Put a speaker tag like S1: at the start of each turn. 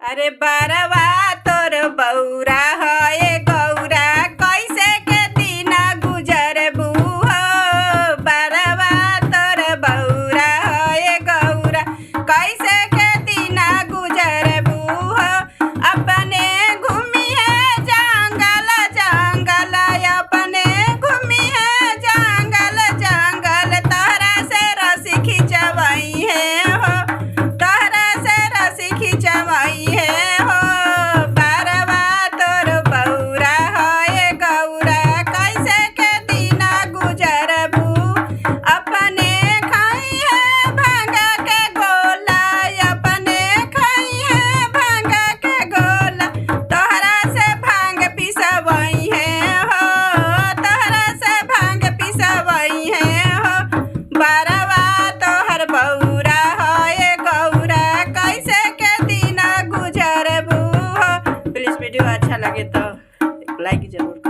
S1: अरे बारवा तोर बौरा है गौरा कैसे के दिन गुजरबू हो। बारवा तोर बौरा है गौरा कैसे के दिन गुजरबू हो। अपने घूमी है जंगल जंगल अपने घूमी है जंगल जंगल तोहरा से रस्सी खिंचवाई है हो। तोहरा से रस्सी खिंचवाई है हो। बारवा तोर बौरा है गौरा कैसे के दिन गुजरबू। अपने खाई है भांग के गोला अपने खाई है भांग के गोला तोहरा से भांग पिसवई है हो। तोहरा से भांग पिसवई है हो। बारवा तोहर बौरा है गौरा कैसे के दिन गुजरबू हो। प्लीज़ वीडियो अच्छा लगे तो लाइक जरूर